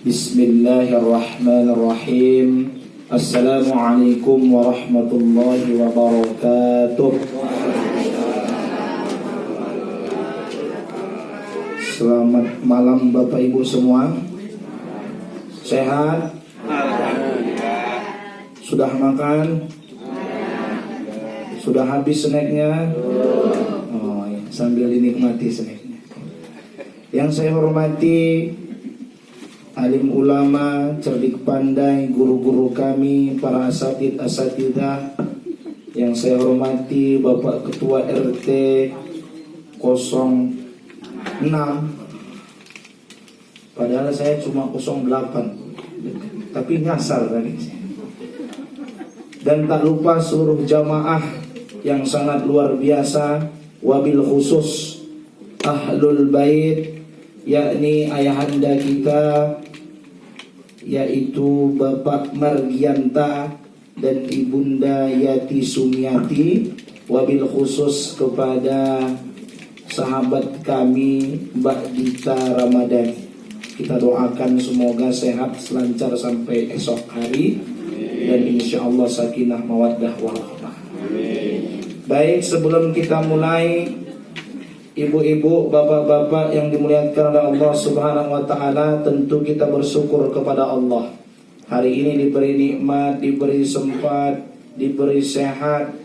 Bismillahirrahmanirrahim. Assalamualaikum warahmatullahi wabarakatuh. Selamat malam Bapak Ibu semua. Sehat? Sudah makan? Sudah habis snacknya? Oh ya, sambil dinikmati snacknya. Yang saya hormati alim ulama, cerdik pandai, guru-guru kami, para asatidah. Yang saya hormati Bapak Ketua RT 06. Padahal saya cuma 08, tapi nyasar tadi. Dan tak lupa seluruh jamaah yang sangat luar biasa, wabil khusus Ahlul Bait, yakni ayahanda kita, yaitu Bapak Margianta dan Ibunda Yati Sumiati, wabil khusus kepada sahabat kami Mbak Dita Ramadhani. Kita doakan semoga sehat selancar sampai esok hari, dan insya Allah sakinah mawaddah warahmah. Baik, sebelum kita mulai, ibu-ibu, bapak-bapak yang dimuliakan oleh Allah Subhanahu wa taala, tentu kita bersyukur kepada Allah. Hari ini diberi nikmat, diberi sempat, diberi sehat,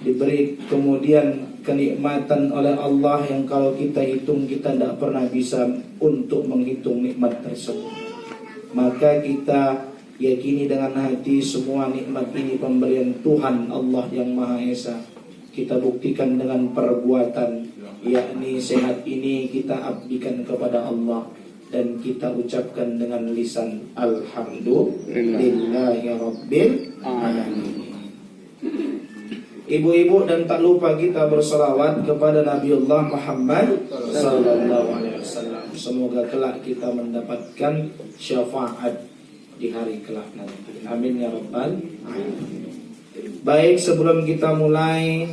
diberi kemudian kenikmatan oleh Allah yang kalau kita hitung kita tidak pernah bisa untuk menghitung nikmat tersebut. Maka kita yakini dengan hati semua nikmat ini pemberian Tuhan Allah yang Maha Esa. Kita buktikan dengan perbuatan, yakni sehat ini kita abdikan kepada Allah, dan kita ucapkan dengan lisan Alhamdulillahi Rabbil Alamin. Ibu-ibu, dan tak lupa kita berselawat kepada Nabiullah Muhammad sallallahu alaihi wasallam. Semoga kelak kita mendapatkan syafaat di hari kelak nanti. Amin ya rabbal alamin. Baik, sebelum kita mulai,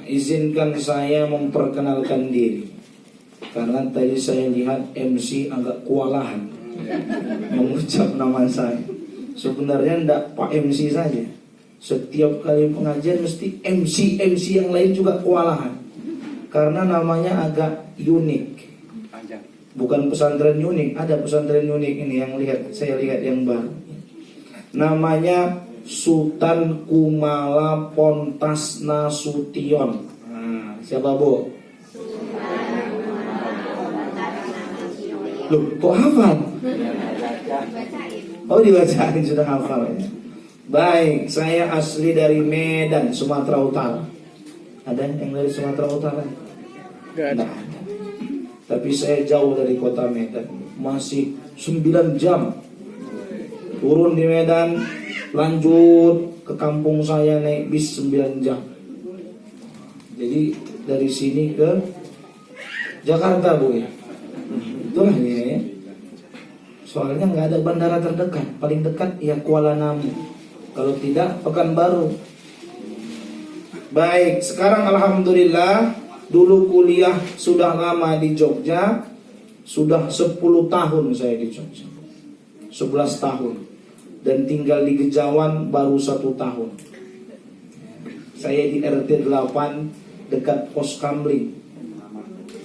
izinkan saya memperkenalkan diri. Karena tadi saya lihat MC agak kewalahan mengucap nama saya. Sebenarnya tidak Pak MC saja. Setiap kali pengajian mesti MC yang lain juga kewalahan. Karena namanya agak unik. Bukan pesantren unik, ada pesantren unik ini yang saya lihat yang baru. Namanya Sultan Kumala Pontas Nasution. Siapa Bu? Loh, kok hafal? Oh, dibacain, sudah hafal ya. Baik, saya asli dari Medan, Sumatera Utara. Ada yang dari Sumatera Utara? Tidak ada. Tapi saya jauh dari kota Medan, masih 9 jam. Turun di Medan, lanjut ke kampung saya naik bis 9 jam. Jadi dari sini ke Jakarta, Bu ya. Itulah ya. Soalnya nggak ada bandara terdekat. Paling dekat ya Kuala Namu. Kalau tidak Pekanbaru. Baik, sekarang alhamdulillah, dulu kuliah sudah lama di Jogja. Sudah 10 tahun saya di Jogja, 11 tahun. Dan tinggal di Gejawan baru 1 tahun. Saya di RT 8 dekat Pos Kamling,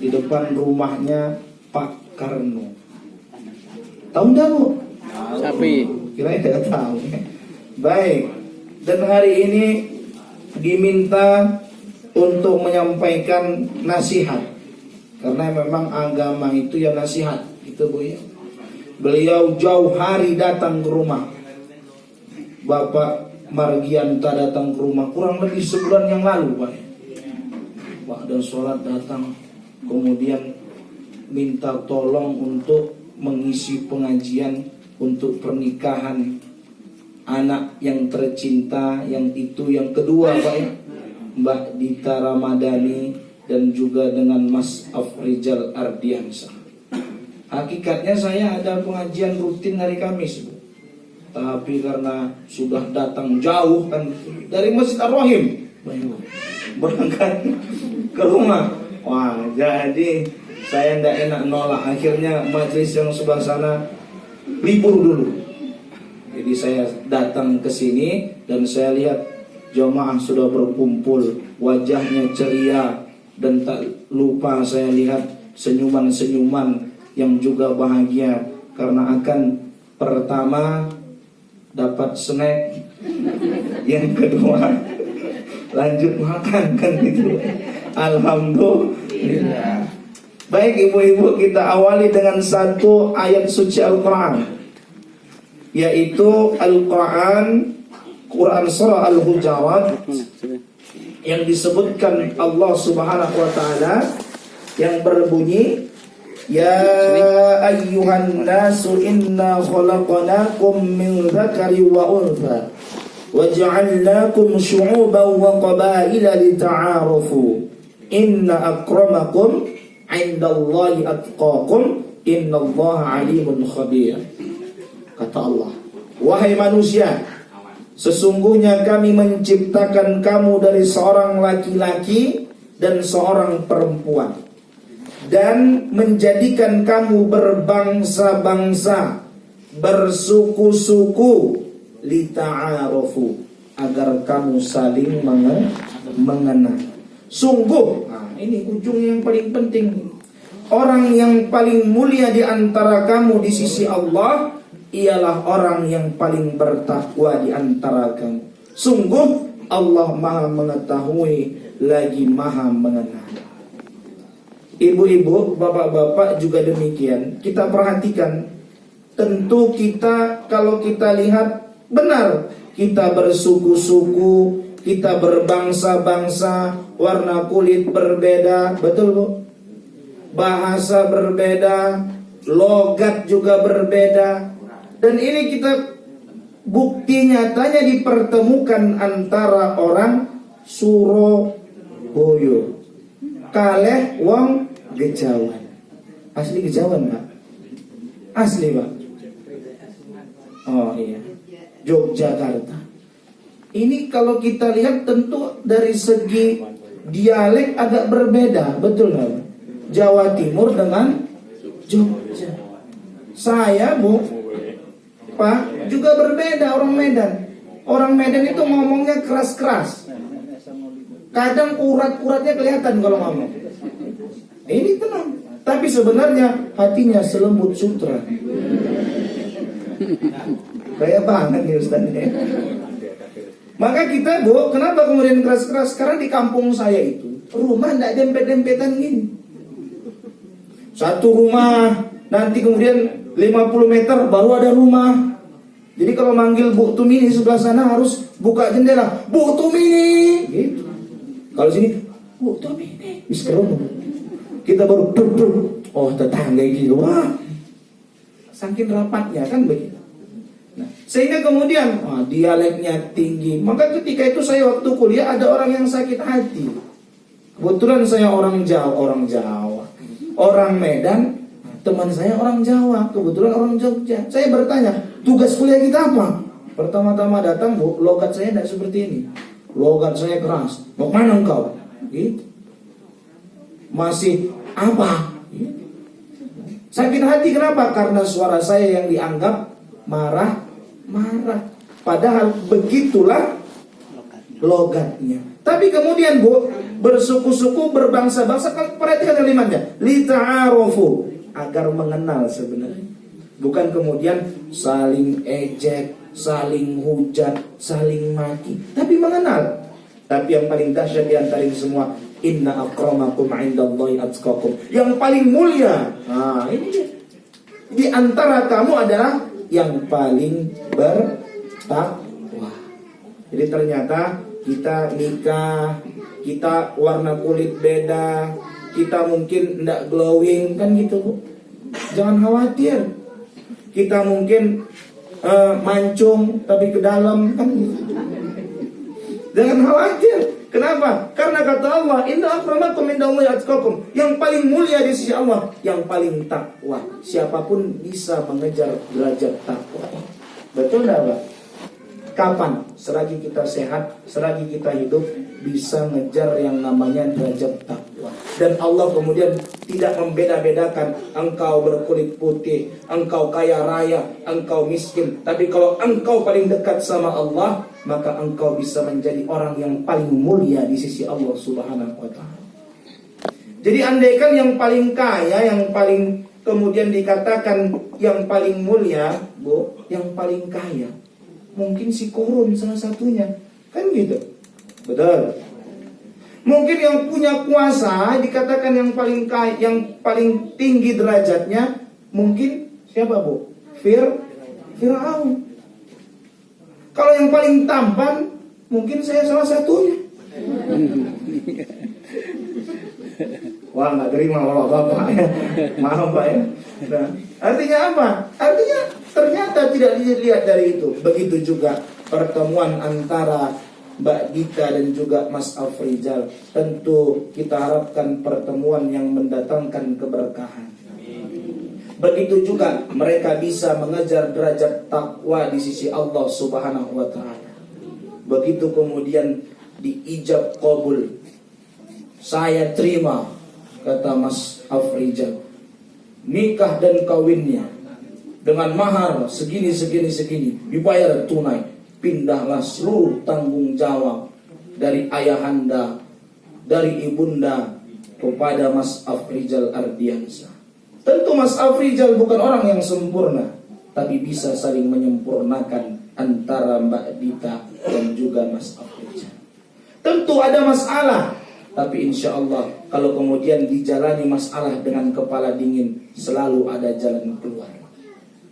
di depan rumahnya Pak Karno. Tahu enggak Bu? Sapi. Kira tidak tahu. Baik, dan hari ini diminta untuk menyampaikan nasihat. Karena memang agama itu ya nasihat, gitu Bu ya. Beliau jauh hari datang ke rumah. Bapak Margianta datang ke rumah kurang lebih sebulan yang lalu, Pak. Pak dan sholat datang, kemudian minta tolong untuk mengisi pengajian untuk pernikahan anak yang tercinta, yang itu yang kedua, Pak ya, Mbak Dita Ramadhani, dan juga dengan Mas Afrizal Ardiansyah. Hakikatnya saya ada pengajian rutin hari Kamis, Bu. Tapi karena sudah datang jauh kan dari Masjid Ar-Rahim, berangkat ke rumah. Wah, jadi Saya tidak enak nolak. Akhirnya majelis yang sebelah sana libur dulu. Jadi saya datang ke sini dan saya lihat jamaah sudah berkumpul, wajahnya ceria, dan tak lupa saya lihat senyuman-senyuman yang juga bahagia karena akan pertama dapat snack, yang kedua lanjut makan kan gitu. Alhamdulillah. Baik ibu-ibu, kita awali dengan satu ayat suci Al-Quran, yaitu Al-Quran surah Al-Hujurat, yang disebutkan Allah Subhanahu wa taala yang berbunyi, ya ayyuhan nasu inna khalaqnakum min dzakari wa untha waja'alnakum syu'uban wa qabaila lita'arafu inna akramakum 'indallahi atqakum innallaha 'alimun khabir. Kata Allah, wahai manusia, sesungguhnya kami menciptakan kamu dari seorang laki-laki dan seorang perempuan, dan menjadikan kamu berbangsa-bangsa, bersuku-suku, lita'arafu, agar kamu saling mengenal. Sungguh, ini ujung yang paling penting, orang yang paling mulia di antara kamu di sisi Allah ialah orang yang paling bertakwa di antara kamu. Sungguh Allah Maha mengetahui lagi Maha mengenal. Ibu-ibu, bapak-bapak juga demikian. Kita perhatikan, tentu kita kalau kita lihat benar, kita bersuku-suku, kita berbangsa-bangsa, warna kulit berbeda, betul Bu? Bahasa berbeda, logat juga berbeda. Dan ini kita bukti nyatanya dipertemukan antara orang Surabaya kaleh wong Gejawan. Asli Gejawan Pak? Asli Pak? Oh iya, Yogyakarta. Ini kalau kita lihat tentu dari segi dialek agak berbeda, betul nggak? Jawa Timur dengan Jogja. Saya Bu, Pak, juga berbeda orang Medan. Orang Medan itu ngomongnya keras-keras. Kadang urat-uratnya kelihatan kalau ngomong. Ini tenang, tapi sebenarnya hatinya selembut sutra. Kayak banget nih Ustaz. Maka kita Bu, kenapa kemudian keras-keras? Karena di kampung saya itu rumah tidak dempet-dempetan gini. Satu rumah, nanti kemudian 50 meter baru ada rumah. Jadi kalau manggil Bu Tumini sebelah sana harus buka jendela, Bu Tumini gitu. Kalau sini Bu Tumini sekarang kita baru oh tetangga gitu. Wah, saking rapatnya kan begitu. Nah, sehingga kemudian dialeknya tinggi. Maka ketika itu saya waktu kuliah ada orang yang sakit hati. Kebetulan saya orang Jawa, orang Medan. Teman saya orang Jawa, kebetulan orang Jogja. Saya bertanya, tugas kuliah kita apa? Pertama-tama datang Bu, logat saya tidak seperti ini. Logat saya keras. Mau mana engkau? Gitu. Masih apa? Gitu. Sakit hati kenapa? Karena suara saya yang dianggap marah-marah. Padahal begitulah logatnya. Tapi kemudian Bu, bersuku-suku, berbangsa-bangsa, perhatikan kalimatnya. Lita'arofu, agar mengenal sebenarnya. Bukan kemudian saling ejek, saling hujat, saling maki, tapi mengenal. Tapi yang paling dahsyat di antara ini semua, inna akramakum 'indallahi atqakum. Yang paling mulia, ini dia. Di antara kamu adalah yang paling bertakwa. Jadi ternyata kita nikah, kita warna kulit beda, kita mungkin tidak glowing kan gitu Bu. Jangan khawatir. Kita mungkin mancung tapi ke dalam kan gitu. Jangan khawatir. Kenapa? Karena kata Allah, inna akramakum indallahi atqakum. Yang paling mulia di sisi Allah, yang paling takwa. Siapapun bisa mengejar derajat takwa. Betul enggak Pak? Kapan? Selagi kita sehat, selagi kita hidup, bisa ngejar yang namanya derajat takwa. Dan Allah kemudian tidak membeda-bedakan engkau berkulit putih, engkau kaya raya, engkau miskin. Tapi kalau engkau paling dekat sama Allah, maka engkau bisa menjadi orang yang paling mulia di sisi Allah Subhanahu wa ta'ala. Jadi andaikan yang paling kaya, yang paling kemudian dikatakan yang paling mulia, Bu, yang paling kaya, mungkin si Korun salah satunya, kan gitu, betul. Mungkin yang punya kuasa dikatakan yang paling kaya, yang paling tinggi derajatnya, mungkin siapa, Bu? Firaun. Kalau yang paling tampan, mungkin saya salah satunya. Wah, nggak terima Bapak ya. Maaf Pak ya. Nah, artinya apa? Artinya ternyata tidak dilihat dari itu. Begitu juga pertemuan antara Mbak Dita dan juga Mas Afrizal. Tentu kita harapkan pertemuan yang mendatangkan keberkahan. Begitu juga mereka bisa mengejar derajat takwa di sisi Allah Subhanahu wa ta'ala. Begitu kemudian diijab qabul, saya terima, kata Mas Afrizal, nikah dan kawinnya dengan mahar segini, dibayar tunai. Pindahlah seluruh tanggung jawab dari ayahanda, dari ibunda kepada Mas Afrizal Ardiansyah. Tentu Mas Afrizal bukan orang yang sempurna, tapi bisa saling menyempurnakan antara Mbak Dita dan juga Mas Afrizal. Tentu ada masalah, tapi insya Allah kalau kemudian dijalani masalah dengan kepala dingin, selalu ada jalan keluar.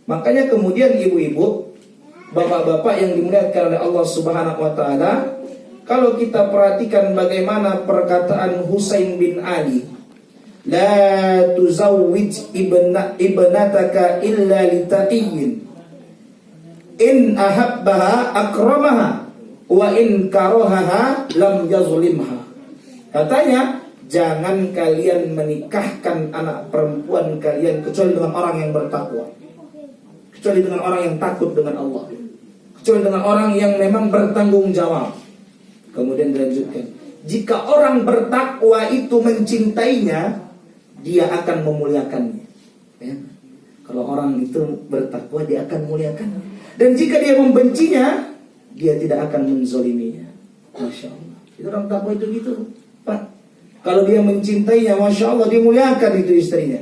Makanya kemudian ibu-ibu, bapak-bapak yang dimuliakan oleh Allah Subhanahu wa ta'ala, kalau kita perhatikan bagaimana perkataan Husain bin Ali, la tuzawwij ibnataka illa litaqiyyin in ahabbaha akramaha wa in karahaha lam yazlimha. Katanya, jangan kalian menikahkan anak perempuan kalian kecuali dengan orang yang bertakwa, kecuali dengan orang yang takut dengan Allah, kecuali dengan orang yang memang bertanggung jawab. Kemudian dilanjutkan, jika orang bertakwa itu mencintainya, dia akan memuliakannya ya. Kalau orang itu bertakwa, dia akan memuliakannya. Dan jika dia membencinya, dia tidak akan menzoliminya. Masya Allah. Itu orang takwa itu gitu, Pak. Kalau dia mencintainya, Masya Allah, dia muliakan itu istrinya.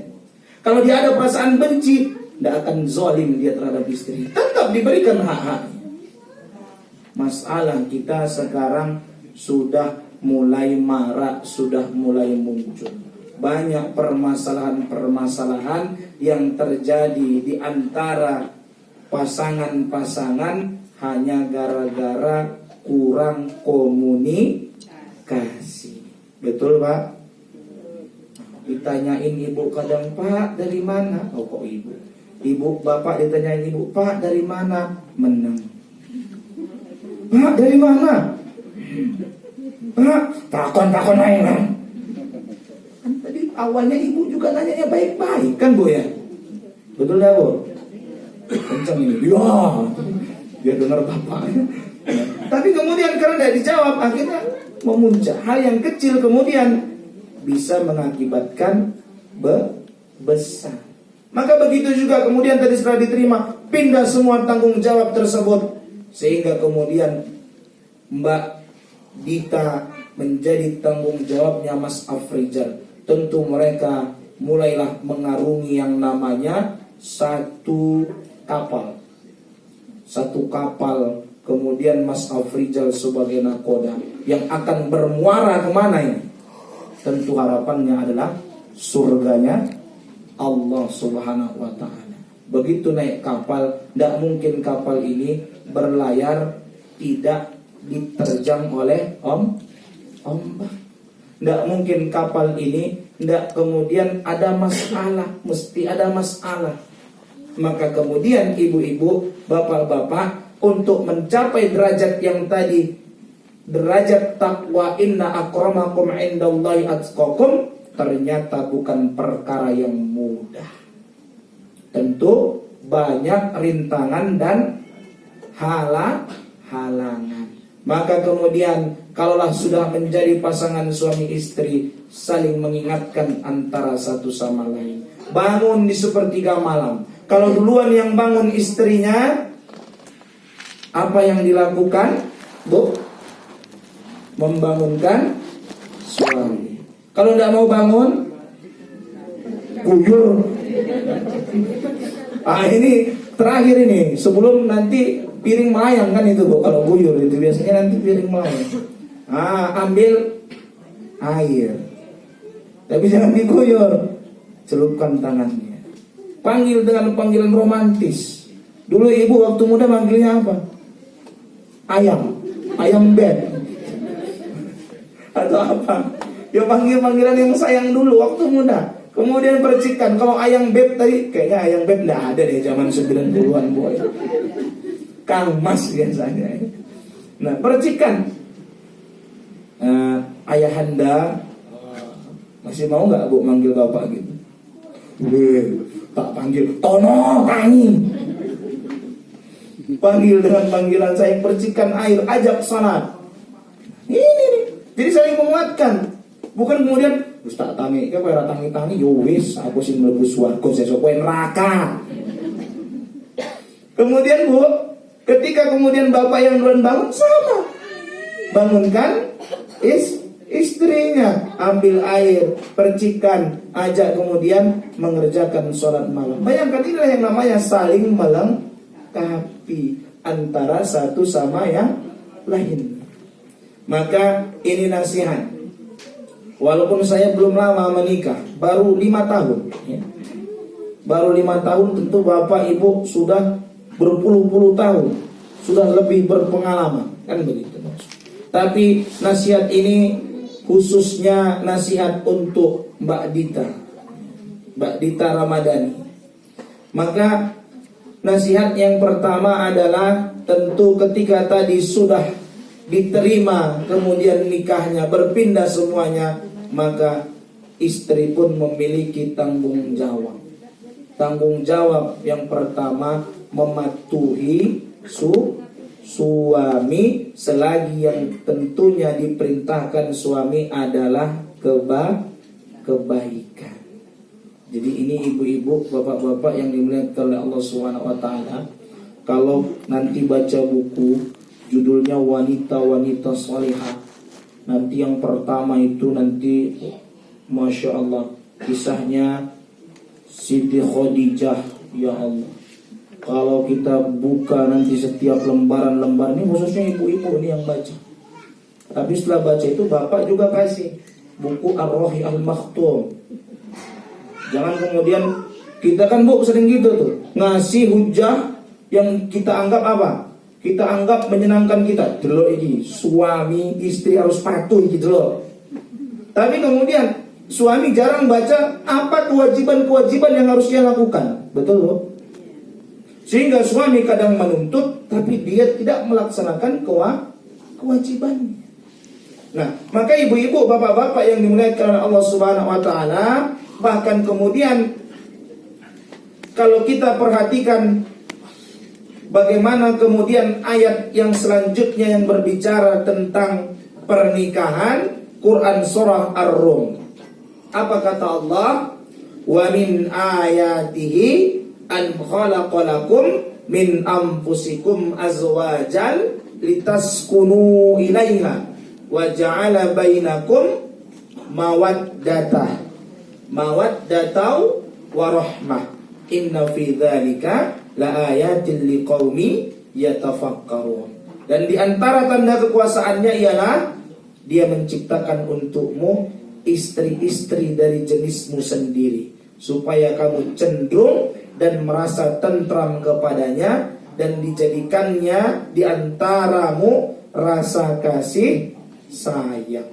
Kalau dia ada perasaan benci, tidak akan zolim dia terhadap istri. Tetap diberikan hak-haknya. Masalah kita sekarang sudah mulai marak, sudah mulai muncul. Banyak permasalahan-permasalahan yang terjadi di antara pasangan-pasangan hanya gara-gara kurang komunikasi. Betul Pak? Ditanyain ibu kadang, Pak dari mana? Oh kok ibu? Ibu bapak ditanyain ibu, Pak dari mana? Menang. Pak dari mana? Pak takon lain kan? Tadi awalnya ibu juga nanyanya baik-baik kan Bu ya? Betul ya Bu? Kencang ini, ya, biar dengar bapak. Tapi kemudian karena tidak dijawab, akhirnya memuncak. Hal yang kecil kemudian bisa mengakibatkan besar. Maka begitu juga kemudian tadi setelah diterima, pindah semua tanggung jawab tersebut, sehingga kemudian Mbak Dita menjadi tanggung jawabnya Mas Afrizal. Tentu mereka mulailah mengarungi yang namanya satu kapal, kemudian Mas Afrizal sebagai nakoda yang akan bermuara kemana ini? Tentu harapannya adalah surganya Allah Subhanahu wa ta'ala. Begitu naik kapal, tidak mungkin kapal ini berlayar tidak diterjang oleh ombak. Tidak mungkin kapal ini tidak kemudian ada masalah, mesti ada masalah. Maka kemudian ibu-ibu, bapak-bapak, untuk mencapai derajat yang tadi, derajat takwa, inna akramakum indallahi atqakum, ternyata bukan perkara yang mudah. Tentu banyak rintangan dan halangan. Maka kemudian kalaulah sudah menjadi pasangan suami istri, saling mengingatkan antara satu sama lain. Bangun di sepertiga malam. Kalau duluan yang bangun istrinya, apa yang dilakukan? Bu, membangunkan suami. Kalau tidak mau bangun, guyur. Ini terakhir ini, sebelum nanti piring melayang kan itu Bu, kalau guyur itu biasanya nanti piring melayang. Ambil air, tapi jangan diguyur, celupkan tangannya. Panggil dengan panggilan romantis. Dulu ibu waktu muda manggilnya apa? Ayam beb, atau apa? Ya panggilan yang sayang dulu waktu muda. Kemudian percikan. Kalau ayam beb tadi, kayaknya ayam beb nggak ada deh zaman 90-an boy. Kang Mas biasanya. Nah, percikan. Ayahanda, masih mau nggak Bu manggil bapak gitu? Tak panggil Tono Tani. Panggil dengan panggilan saya, percikan air, ajak salat. Ini nih. Jadi saling menguatkan. Bukan kemudian Ustaz tangi, kaya ora tangi-tangi yo wis aku sing mlebu swarga sesuk kowe neraka. Kemudian Bu, ketika kemudian bapak yang duluan bangun sama. Bangunkan istrinya, ambil air, percikan, ajak kemudian mengerjakan sholat malam. Bayangkan inilah yang namanya saling melengkapi antara satu sama yang lain. Maka ini nasihat. Walaupun saya belum lama menikah, baru 5 tahun ya. Baru 5 tahun, tentu bapak ibu sudah berpuluh-puluh tahun, sudah lebih berpengalaman, kan begitu. Tapi nasihat ini khususnya nasihat untuk Mbak Dita Ramadhani. Maka nasihat yang pertama adalah tentu ketika tadi sudah diterima kemudian nikahnya, berpindah semuanya, maka istri pun memiliki tanggung jawab. Tanggung jawab yang pertama mematuhi suami selagi yang tentunya diperintahkan suami adalah kebaikan. Jadi ini ibu-ibu, bapak-bapak yang dimuliakan oleh Allah SWT, kalau nanti baca buku judulnya wanita-wanita salihah, nanti yang pertama itu nanti Masya Allah kisahnya Siti Khadijah. Ya Allah, kalau kita buka nanti setiap lembaran-lembar ini, khususnya ibu-ibu ini yang baca. Tapi setelah baca itu bapak juga kasih buku Ar-Rahi Al-Makhtum. Jangan kemudian kita kan Bu sering gitu tuh, ngasih hujah yang kita anggap apa? Kita anggap menyenangkan kita. Delok ini suami istri harus patuh gitu loh. Tapi kemudian suami jarang baca apa kewajiban-kewajiban yang harus dia lakukan. Betul loh. Sehingga suami kadang menuntut tapi dia tidak melaksanakan kewajibannya. Nah, maka ibu-ibu, bapak-bapak yang dimuliakan oleh Allah Subhanahu wa taala, bahkan kemudian kalau kita perhatikan bagaimana kemudian ayat yang selanjutnya yang berbicara tentang pernikahan, Quran surah Ar-Rum. Apa kata Allah? Wa min ayatihi an khalaqalakum min anfusikum azwajan litaskunu ilaiha wa ja'ala bainakum mawaddatah wa rahmah. Inna fi dzalika la ayatin liqaumi yatafakkarun. Dan di antara tanda kekuasaannya ialah dia menciptakan untukmu istri-istri dari jenismu sendiri, supaya kamu cenderung dan merasa tentram kepadanya, dan dijadikannya di antaramu rasa kasih sayang.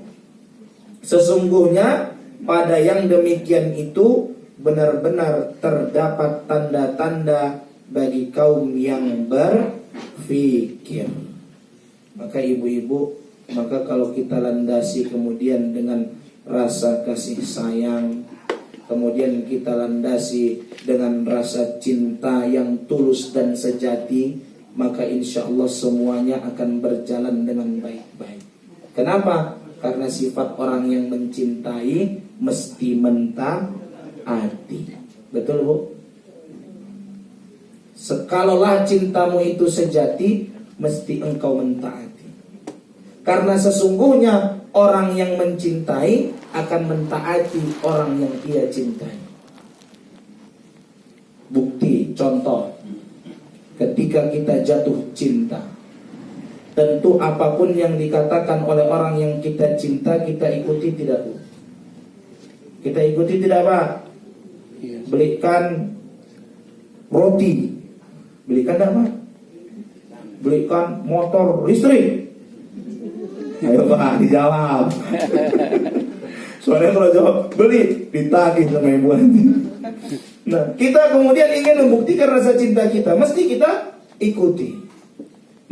Sesungguhnya pada yang demikian itu benar-benar terdapat tanda-tanda bagi kaum yang berfikir. Maka ibu-ibu, maka kalau kita landasi kemudian dengan rasa kasih sayang, kemudian kita landasi dengan rasa cinta yang tulus dan sejati, maka insya Allah semuanya akan berjalan dengan baik-baik. Kenapa? Karena sifat orang yang mencintai mesti mentaati. Betul, Bu? Sekalaulah cintamu itu sejati, mesti engkau mentaati. Karena sesungguhnya orang yang mencintai akan mentaati orang yang ia cintai. Bukti, contoh, ketika kita jatuh cinta, tentu apapun yang dikatakan oleh orang yang kita cinta, kita ikuti tidak, Bu? Kita ikuti tidak, Pak? Belikan roti, belikan apa? Belikan motor listrik. Ayo Pak, dijawab. Soalnya kalau jawab beli, ditagih sama ibu nanti. Nah, kita kemudian ingin membuktikan rasa cinta kita, mesti kita ikuti.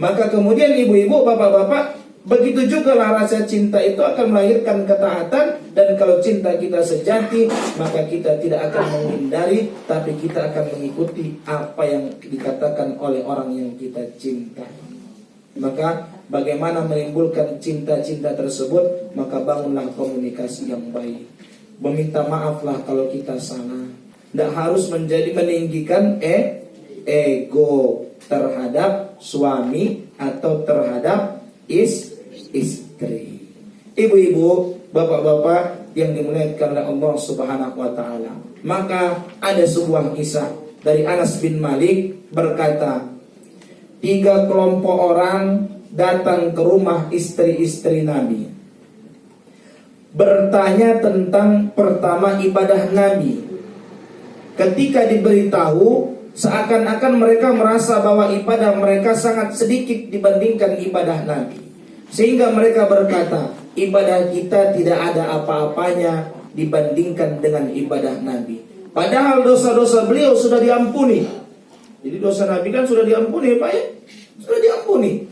Maka kemudian ibu-ibu, bapak-bapak, begitu juga lah rasa cinta itu akan melahirkan ketaatan. Dan kalau cinta kita sejati, maka kita tidak akan menghindari, tapi kita akan mengikuti apa yang dikatakan oleh orang yang kita cintai. Maka bagaimana menimbulkan cinta-cinta tersebut? Maka bangunlah komunikasi yang baik. Meminta maaflah kalau kita salah. Tidak harus meninggikan ego terhadap suami atau terhadap istri. Ibu-ibu, bapak-bapak yang dimuliakan oleh Allah Subhanahu wa taala. Maka ada sebuah kisah dari Anas bin Malik berkata, 3 kelompok orang datang ke rumah istri-istri Nabi, bertanya tentang pertama ibadah Nabi. Ketika diberitahu, seakan-akan mereka merasa bahwa ibadah mereka sangat sedikit dibandingkan ibadah Nabi. Sehingga mereka berkata, ibadah kita tidak ada apa-apanya dibandingkan dengan ibadah Nabi. Padahal dosa-dosa beliau sudah diampuni. Jadi dosa Nabi kan sudah diampuni, Pak, ya? Sudah diampuni.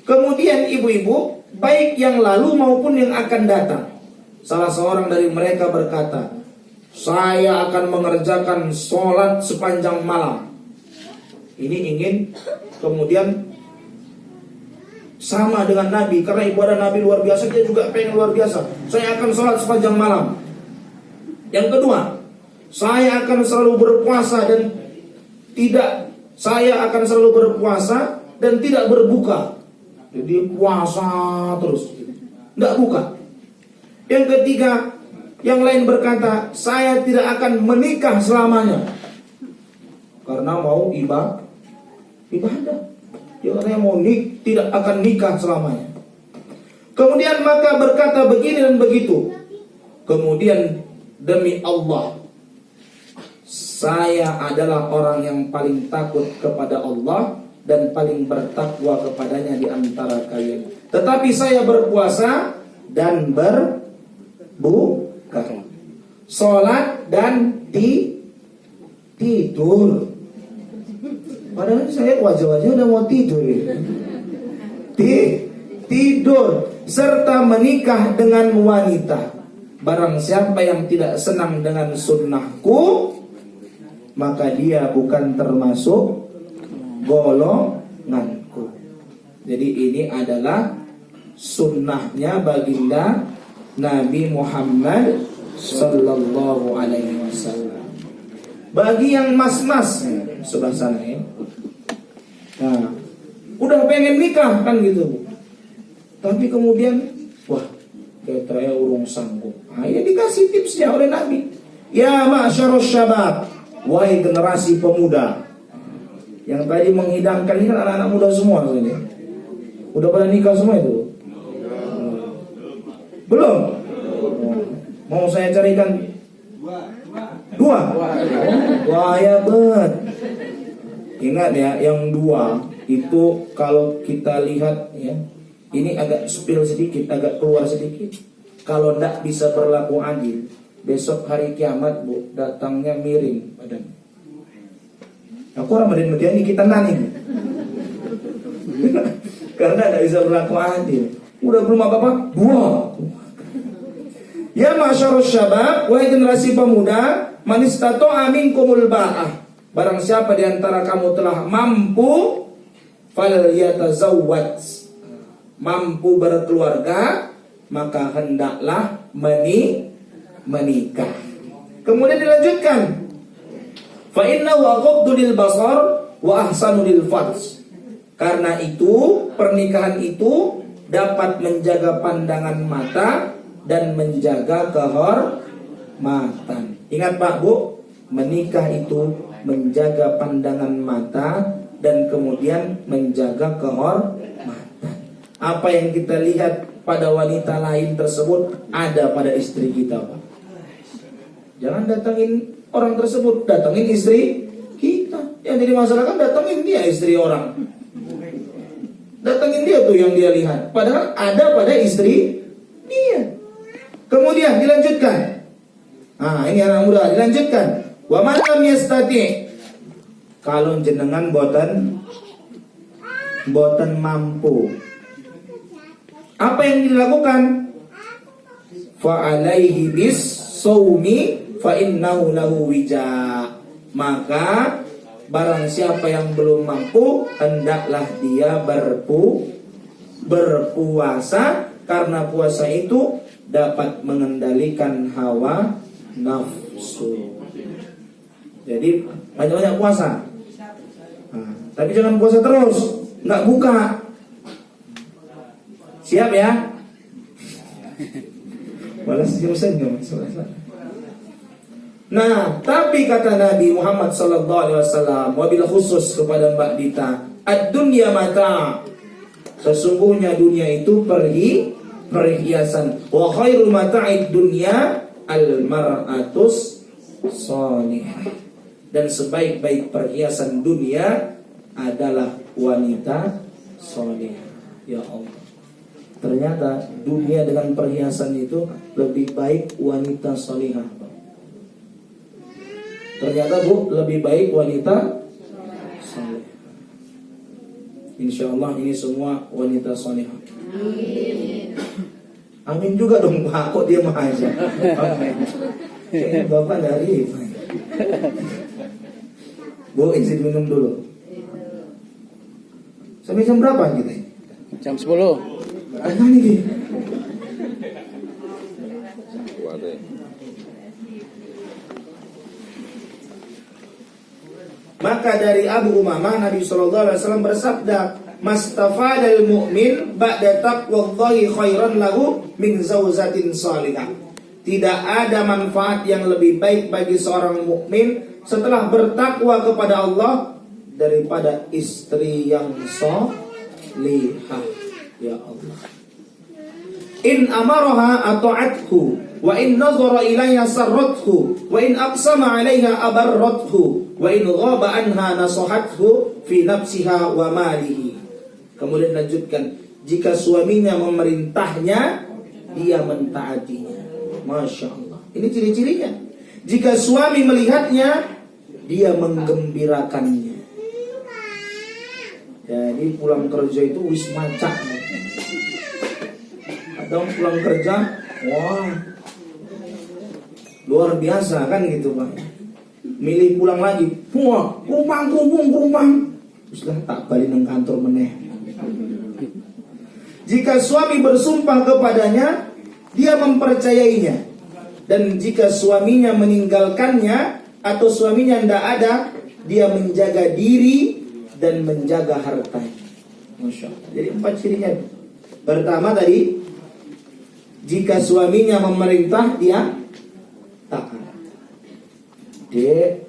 Kemudian ibu-ibu, baik yang lalu maupun yang akan datang, salah seorang dari mereka berkata, saya akan mengerjakan sholat sepanjang malam. Ini ingin kemudian sama dengan Nabi, karena ibadah Nabi luar biasa, dia juga pengen luar biasa. Saya akan sholat sepanjang malam. Yang kedua, saya akan selalu berpuasa dan tidak berbuka. Jadi puasa terus, tidak buka. Yang ketiga, yang lain berkata, saya tidak akan menikah selamanya karena mau ibadah. Dia katanya mau tidak akan nikah selamanya. Kemudian maka berkata begini dan begitu. Kemudian demi Allah, saya adalah orang yang paling takut kepada Allah dan paling bertakwa kepadanya di antara kalian. Tetapi saya berpuasa dan berbuka, sholat dan tidur. Padahal saya wajah-wajah udah mau tidur. Tidur serta menikah dengan wanita. Barang siapa yang tidak senang dengan sunnahku, maka dia bukan termasuk golonganku. Jadi ini adalah sunnahnya baginda Nabi Muhammad sallallahu alaihi wasallam. Bagi yang mas-mas sebelah sana ya, nah, udah pengen nikah kan gitu, tapi kemudian wah, saya urung sanggup. Nah, ya dikasih tipsnya oleh Nabi. Ya ma'syarus syabab, wahai generasi pemuda. Yang tadi menghidangkan ini kan anak-anak muda semua ini. Udah pada nikah semua itu? Belum? Mau saya carikan dua? Wah ya bet. Ingat ya, yang 2 itu kalau kita lihat ya, ini agak spill sedikit, agak keluar sedikit. Kalau tidak bisa berlaku adil, besok hari kiamat, Bu, datangnya miring badannya. Aku orang Madinah ini kita nani. Karena tidak bisa berlaku adil. Udah belum apa-apa, 2. Ya masyarus syabab, wahai generasi pemuda, man istata'a minkumul ba'ah. Barang siapa di antara kamu telah mampu falyatazawwaj, mampu berkeluarga maka hendaklah menikah. Kemudian dilanjutkan, fa innahu aqaddu lil basar wa ahsanu lil farj. Karena itu pernikahan itu dapat menjaga pandangan mata dan menjaga kehormatan. Ingat Pak Bu, menikah itu menjaga pandangan mata dan kemudian menjaga kehormatan. Apa yang kita lihat pada wanita lain tersebut ada pada istri kita, Pak. Jangan datangin orang tersebut, datangin istri kita. Yang jadi masalah kan datangin dia istri orang. Datangin dia tuh yang dia lihat. Padahal ada pada istri dia. Kemudian dilanjutkan. Nah, ini anak muda dilanjutkan. Wa man lam yastati, kalau jenengan boten mampu, apa yang dilakukan? Fa alaihi bis saumi fa innahu lahu wija. Maka barang siapa yang belum mampu, hendaklah dia berpuasa, karena puasa itu dapat mengendalikan hawa nafsu. Jadi banyak-banyak puasa. Nah, tapi jangan puasa terus, nggak buka. Siap ya? Balas jurusan nggak masalah. Nah, tapi kata Nabi Muhammad SAW, wabil khusus kepada Mbak Dita, ad-dunya mata. Sesungguhnya dunia itu perhiasan. Wa khairu mata'id dunya al-mar'atus salihah. Dan sebaik-baik perhiasan dunia adalah wanita salihah. Ya Allah. Ternyata dunia dengan perhiasan itu lebih baik wanita salihah. Ternyata Bu, lebih baik wanita salihah. Insya Allah ini semua wanita salihah. Amin. Amin juga dong Pak, kok dia mah aja. Kayaknya Bapak dari Bu, izin minum dulu. Sampai jam berapa kita? Jam 10. Ada nih. Maka dari Abu Umamah, Nabi SAW bersabda, mastafadal mu'min ba'da taqwallahi khairan lahu min zawzatin salihah. Tidak ada manfaat yang lebih baik bagi seorang mukmin setelah bertakwa kepada Allah daripada istri yang salihah. Ya Allah. In amaraha ata'athu wa in nazara ilayha sarrathu wa in aqsama 'alayha abarrathu wa in ghaba anha nasahathu fi nafsiha wa malihi. Kemudian lanjutkan, jika suaminya memerintahnya, dia mentaatinya. Masya Allah. Ini ciri-cirinya. Jika suami melihatnya, dia menggembirakannya. Jadi pulang kerja itu wis macak. Atau pulang kerja, wah luar biasa kan gitu Pak. Milih pulang lagi, wah kumpang. Teruslah tak balik nang kantor meneh. Jika suami bersumpah kepadanya, dia mempercayainya. Dan jika suaminya meninggalkannya atau suaminya tidak ada, dia menjaga diri dan menjaga hartanya. Masya Allah. Jadi 4 cirinya. Pertama tadi, jika suaminya memerintah, dia taat. Dek,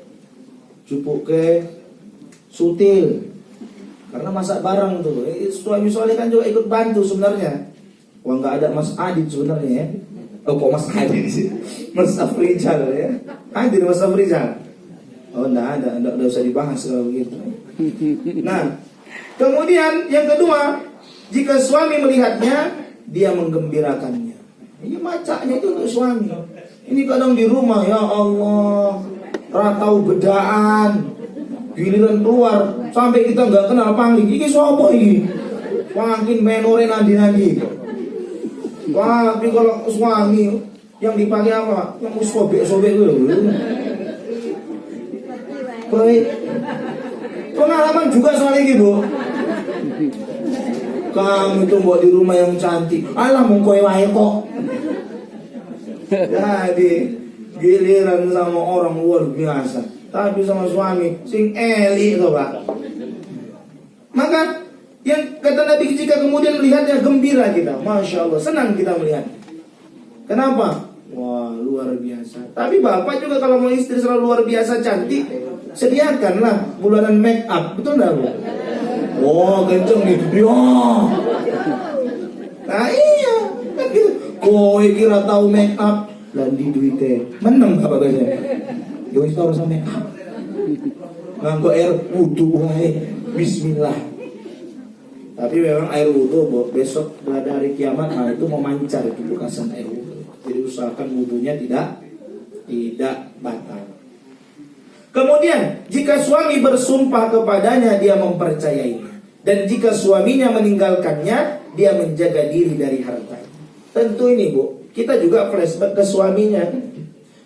cupuk ke sutil. Karena masak bareng tuh. Suami soalnya kan juga ikut bantu sebenarnya. Wah, nggak ada Mas Adit sebenarnya ya. Oh, kok Mas Adit sih? Mas Afrizal ya. Adit Mas Afrizal. Oh, enggak usah dibahas kalau begitu. Nah, kemudian yang kedua, jika suami melihatnya, dia menggembirakannya. Ini macaknya itu untuk suami. Ini kadang di rumah, ya Allah, ratau bedaan, giliran keluar sampai kita nggak kenal pangling. Ini siapa ini? Makin menore nandi. Wah, tapi kalau suami yang dipakai apa? Yang sobek-sobek dulu. Baik. Pengalaman juga soal ini Bu. Kamu itu buat di rumah yang cantik. Alah mungkoy wae kok. Jadi giliran sama orang luar biasa, tapi sama suami sing eli itu Pak. Maka yang kata Nabi, jika kemudian melihatnya gembira kita, Masya Allah, senang kita melihat. Kenapa? Wah luar biasa. Tapi bapak juga kalau mau istri selalu luar biasa cantik, sediakanlah bulanan make up, betul nggak Bu? Oh kenceng nih, yo. Nah iya, kan gitu. Kowe kira tahu make up, landi duitnya, menang apa biasanya? Yo itu harus make up. Nganggo air wudhu wae, Bismillah. Tapi memang air wudhu besok pada hari kiamat, nah itu memancar itu bekasan air wudhu. Jadi usahakan wudhunya tidak batal. Kemudian jika suami bersumpah kepadanya, dia mempercayainya. Dan jika suaminya meninggalkannya, dia menjaga diri dari harta. Tentu ini Bu, kita juga flashback ke suaminya.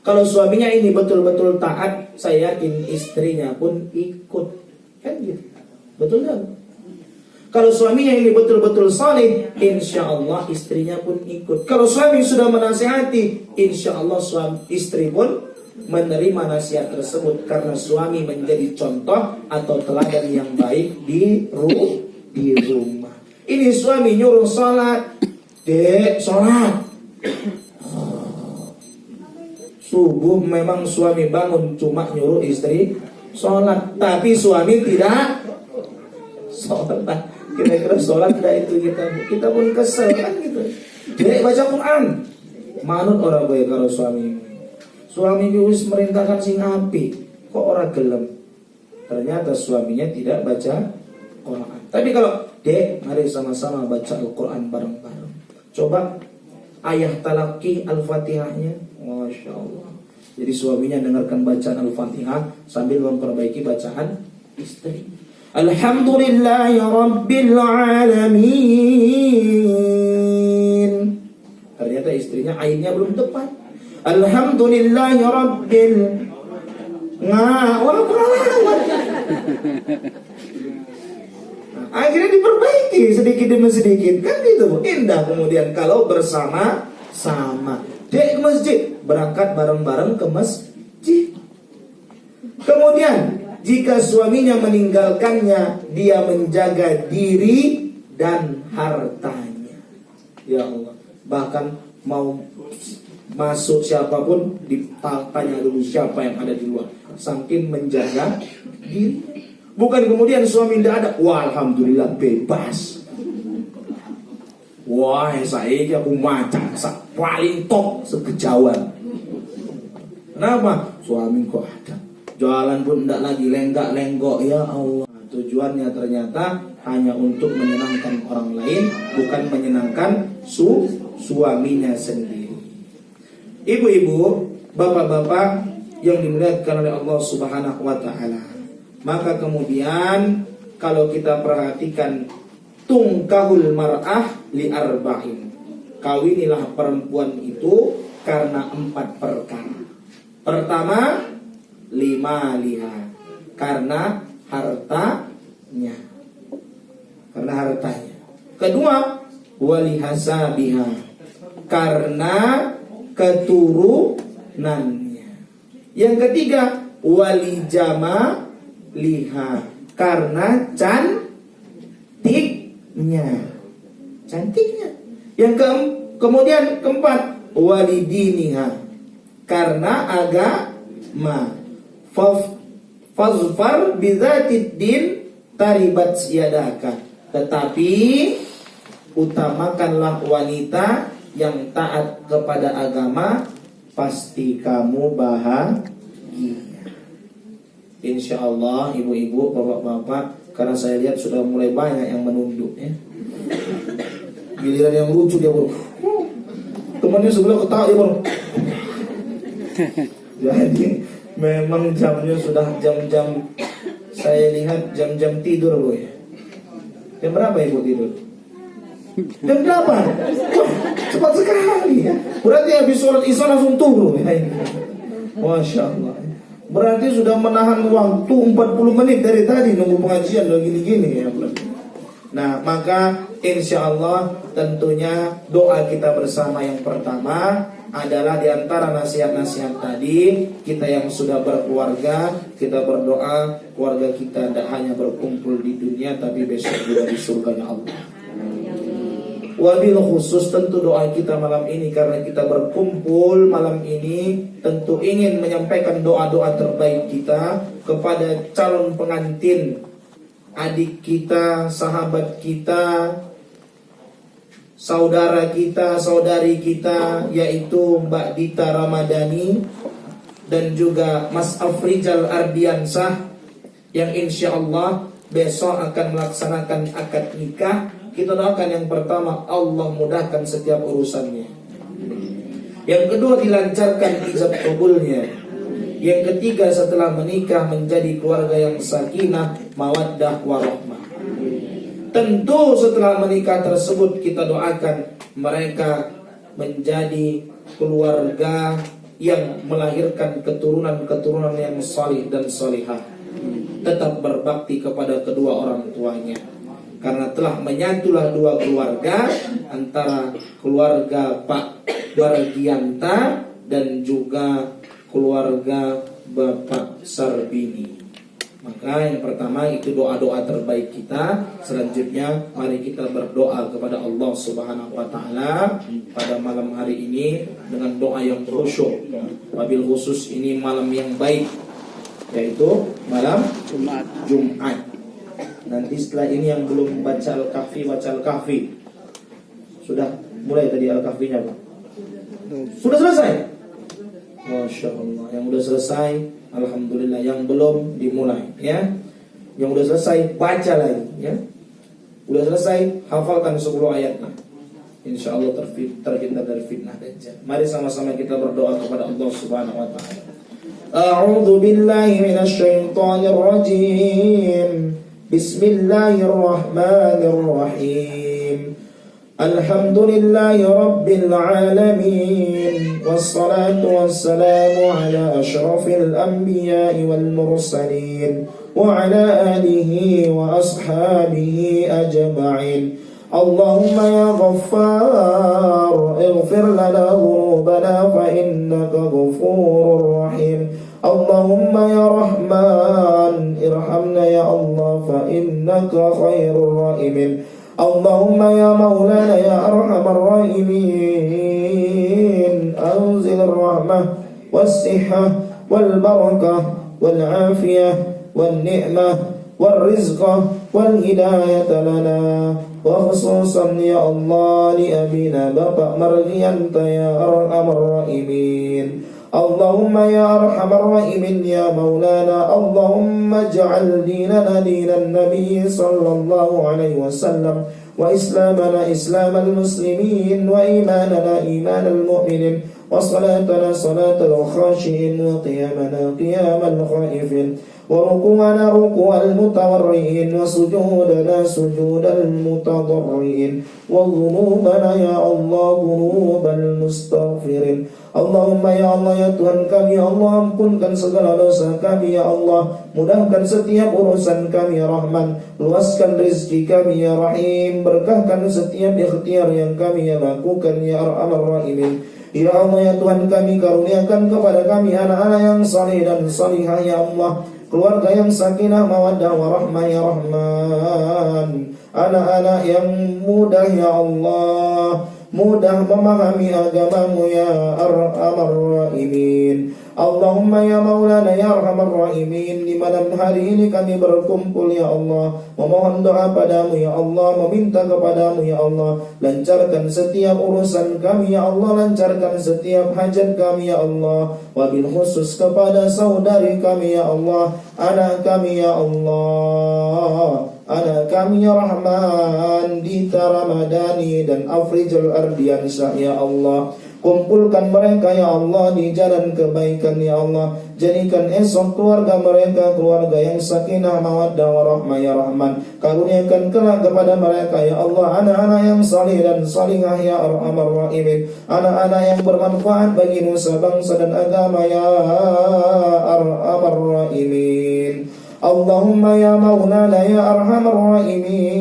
Kalau suaminya ini betul-betul taat, saya yakin istrinya pun ikut. Kan gitu. Betul kan? Kalau suaminya ini betul-betul saleh, insya Allah istrinya pun ikut. Kalau suami sudah menasihati, insya Allah istri pun menerima nasihat tersebut, karena suami menjadi contoh atau teladan yang baik di rumah. Ini suami nyuruh sholat, dek sholat. Subuh memang suami bangun cuma nyuruh istri sholat, tapi suami tidak sholat. Kira-kira sholat tidak itu kita pun kesel kan gitu. Dek baca Quran, manut orang baik kalau suami. Suami wis merintahkan sing api, kok orang gelem. Ternyata suaminya tidak baca Quran. Tapi kalau dek, mari sama-sama baca Al-Quran bareng-bareng. Coba ayah talaki Al-Fatihahnya, Masya Allah. Jadi suaminya dengarkan bacaan Al-Fatihah sambil memperbaiki bacaan istri. Alhamdulillahi Rabbil Alamin. Ternyata istrinya ainnya belum tepat. Alhamdulillahi Rabbil orang kurang lewat. Akhirnya diperbaiki sedikit demi sedikit. Kan gitu, indah kemudian kalau bersama-sama. Dek ke masjid, berangkat bareng-bareng ke masjid. Kemudian jika suaminya meninggalkannya, dia menjaga diri dan hartanya. Ya Allah, bahkan mau masuk siapapun ditanya dulu siapa yang ada di luar, saking menjaga diri. Bukan kemudian suami tidak ada, wah alhamdulillah bebas. Wah saya aku macan paling top sekejauhan. Kenapa? Suami kok ada, jalan pun tidak lagi lenggak-lenggok. Ya Allah, tujuannya ternyata hanya untuk menyenangkan orang lain, bukan menyenangkan suaminya sendiri. Ibu-ibu, bapak-bapak yang dimuliakan oleh Allah Subhanahu wa taala. Maka kemudian kalau kita perhatikan, tungkahul mar'ah li arba'in. Kawinilah perempuan itu karena 4 perkara. Pertama, liha, karena hartanya. Karena hartanya. Kedua, walihasabiha, karena keturunannya. Yang ketiga, walijama liha, karena cantiknya. Yang kemudian keempat, walidiniha, karena agama. Fazfar bidzatid din taribat yadaka. Tetapi utamakanlah wanita yang taat kepada agama, pasti kamu bahagia. Insya Allah ibu-ibu, bapak-bapak, karena saya lihat sudah mulai banyak yang menunduk ya. Giliran yang lucu dia baru temannya sebelah ketawa dia baru. Jadi memang jamnya sudah jam-jam, saya lihat jam-jam tidur Bu ya. Jam berapa ibu tidur? Jam 8. Wah, cepat sekali ya. Berarti habis sholat isya langsung turun ya. Masya Allah. Berarti sudah menahan waktu 40 menit dari tadi nunggu pengajian udah gini-gini ya. Nah, maka insya Allah tentunya doa kita bersama yang pertama adalah di antara nasihat-nasihat tadi, kita yang sudah berkeluarga, kita berdoa keluarga kita tidak hanya berkumpul di dunia tapi besok juga di surga Allah. Wabil khusus tentu doa kita malam ini karena kita berkumpul malam ini tentu ingin menyampaikan doa-doa terbaik kita kepada calon pengantin adik kita, sahabat kita, saudara kita, saudari kita, yaitu Mbak Dita Ramadhani dan juga Mas Afrizal Ardiansah yang insya Allah besok akan melaksanakan akad nikah. Kita doakan yang pertama, Allah mudahkan setiap urusannya. Yang kedua, dilancarkan ijab kabulnya. Yang ketiga, setelah menikah menjadi keluarga yang sakinah, mawaddah, warahmah. Tentu setelah menikah tersebut kita doakan mereka menjadi keluarga yang melahirkan keturunan-keturunan yang salih dan salihah, tetap berbakti kepada kedua orang tuanya. Karena telah menyatulah dua keluarga, antara keluarga Pak Bargianta dan juga keluarga Bapak Sarbini. Maka yang pertama itu doa-doa terbaik kita. Selanjutnya mari kita berdoa kepada Allah Subhanahu wa taala pada malam hari ini dengan doa yang khusyuk. Wabil khusus ini malam yang baik, yaitu malam Jumat. Nanti setelah ini yang belum baca Al-Kahfi, baca Al-Kahfi. Sudah mulai tadi Al-Kahfinya, Pak? Sudah selesai? Masya Allah. Yang sudah selesai, alhamdulillah. Yang belum dimulai, ya. Yang sudah selesai baca lagi, ya. Sudah selesai hafalkan 10 ayatnya. Insya Allah terhindar dari fitnah dajjal. Mari sama-sama kita berdoa kepada Allah Subhanahu wa taala. A'udzu billahi minasy syaithanir rajim. Bismillahirrahmanirrahim. Alhamdulillahi rabbil alamin. Wassalatu wassalamu ala asyrafil anbiya'i wal mursalin wa ala alihi wa ashabihi ajma'in. Allahumma ya Ghaffar, ighfir lana dhunubana fa innaka ghafurur rahim. Allahumma ya Rahman, irhamna ya Allah fa innaka khairur rahimin. Allahumma ya Maulana ya arhamar rahimin, anzil ar-rahmah was-sihhah wal-barakah wal-afiyah wan-ni'mah wal-rizqah wal-hidayata lana wa khususan ya Allah li abina Bapak Margianta ya arhamar rahimin. Allahumma ya arhamar rahimin ya maulana, Allahumma ij'al dinana dinan nabiy sallallahu alaihi wasallam wa islamana islamal muslimin wa imanana imanal mu'minin wa salatana salatal khashiin wa qiyamana qiyamal khaifin wa ruku'ana ruku'al mutawarri'in wa sujudana sujudal mutadarri'in wa dhunubana ya Allah dhunubal mustaghfirin. Allahumma ya Allah ya Tuhan kami, ya Allah ampunkan segala dosa kami ya Allah, mudahkan setiap urusan kami ya Rahman, luaskan rezeki kami ya Rahim, berkahkan setiap ikhtiar yang kami lakukan ya Arhamar Rahimin. Ya Allah ya Tuhan kami, karuniakan kepada kami anak-anak yang saleh dan salihah ya Allah, keluarga yang sakinah mawaddah warahmah ya Rahman, anak-anak yang mudah ya Allah, mudah memahami agamamu ya Arhamar Rahimin. Allahumma ya Maulana ya Arhamar Rahimin, di malam hari ini kami berkumpul ya Allah, memohon doa padamu ya Allah, meminta kepadamu ya Allah, lancarkan setiap urusan kami ya Allah, lancarkan setiap hajat kami ya Allah, wabil khusus kepada saudari kami ya Allah, anak kami ya Allah, anak kami ya Rahman, Dita Ramadhani dan Afrizal Ardiansah ya Allah. Kumpulkan mereka ya Allah di jalan kebaikan ya Allah. Jadikan esok keluarga mereka keluarga yang sakinah mawaddah warahmah ya Rahman. Karuniakan kelak kepada mereka ya Allah anak-anak yang salih dan salihah ya Arhamar Rahimin, anak-anak yang bermanfaat bagi nusa bangsa dan agama ya Arhamar Rahimin. اللهم يا مولانا يا أرحم الراحمين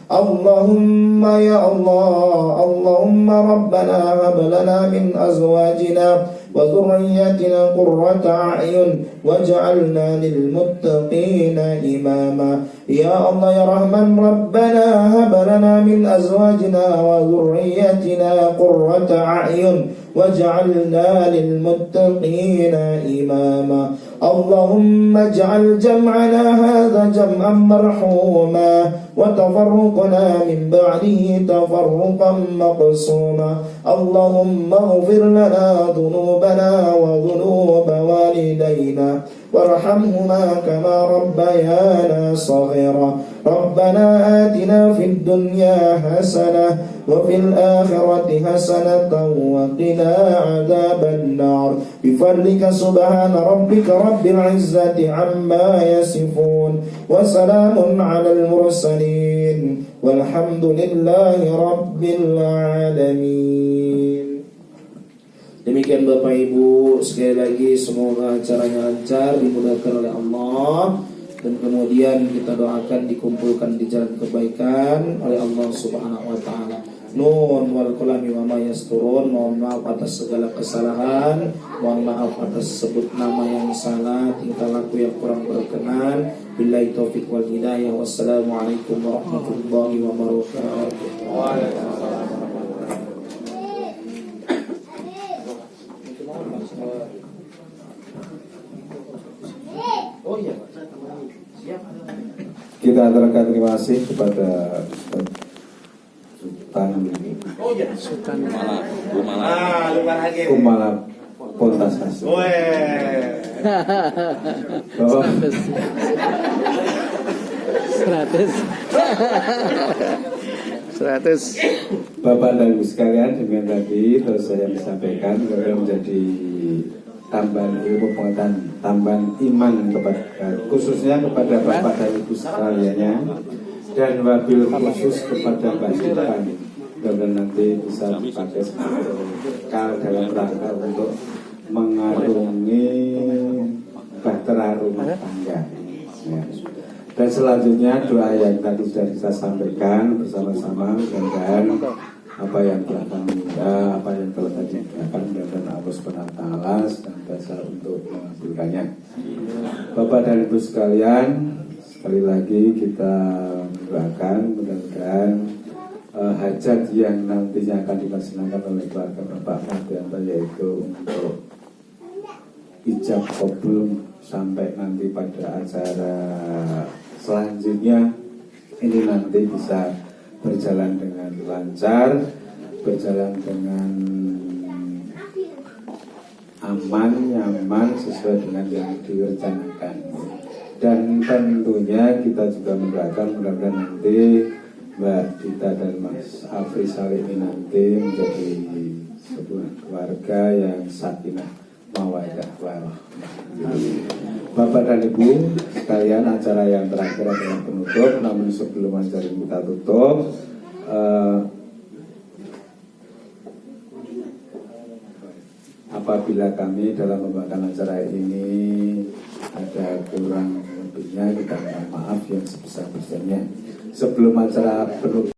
اللهم يا الله اللهم ربنا هب لنا من أزواجنا وذرياتنا قرة أعين واجعلنا للمتقين إماما يا الله يا رحمن ربنا هب لنا من أزواجنا وذرياتنا قرة أعين واجعلنا للمتقين إماما اللهم اجعل جمعنا هذا جمعا مرحوما وتفرقنا من بعده تفرقا مقسوما اللهم اغفر لنا ذنوبنا وذنوب والدينا وارحمهما كما ربيانا صغيرا ربنا آتنا في الدنيا حسنة وفي الآخرة حسنة وقنا عذاب النار بفضلك سبحان ربك رب العزة عما يصفون وسلام على المرسلين والحمد لله رب العالمين. Demikian Bapak Ibu, sekali lagi semoga acaranya lancar, dimudahkan oleh Allah, dan kemudian kita doakan dikumpulkan di jalan kebaikan oleh Allah Subhanahu wa taala. Nun wal qalami wa ma yasturun. Mohon maaf atas segala kesalahan, mohon maaf atas sebut nama yang salah, tingkah laku yang kurang berkenan. Billahi taufik wal hidayah. Wassalamualaikum warahmatullahi wabarakatuh. Waalaikumsalam. Oh iya, siap. Kita aturkan terima kasih kepada Sultan Kumala Pontas Hasil. Oh. 100. Bapak dan Ibu sekalian, dengan tadi terus saya sampaikan agar menjadi tambahan ilmu pengetahuan, tambahan iman kepada khususnya kepada Bapak dan Ibu sekaliannya, dan wabil khusus kepada Mbak Sultan, dan nanti bisa dipakai sebagai bekal dalam rangka untuk mengarungi bahtera rumah tangga. Ya. Dan selanjutnya doa yang tadi sudah kita sampaikan bersama-sama, mudah-mudahan apa yang telah kami apa yang telah tadi akan mudah-mudahan Allah Subhanahu wa taala senantiasa untuk mengabulkannya. Bapak dan Ibu sekalian, sekali lagi kita mendoakan mudah-mudahan hajat yang nantinya akan dilaksanakan oleh keluarga Bapak Mardianto, yaitu untuk ijab qabul sampai nanti pada acara selanjutnya ini nanti bisa berjalan dengan lancar, berjalan dengan aman, nyaman, sesuai dengan yang direncanakan. Dan tentunya kita juga mendoakan mudah-mudahan nanti Mbak Dita dan Mas Afri Saleh ini nanti menjadi sebuah keluarga yang sakinah mawaddah warahmah. Bapak dan Ibu sekalian, acara yang terakhir adalah penutup. Namun sebelum acara kita tutup, apabila kami dalam membawakan acara ini ada kurang lebihnya, kita mohon maaf yang sebesar-besarnya. Sebelum acara penutup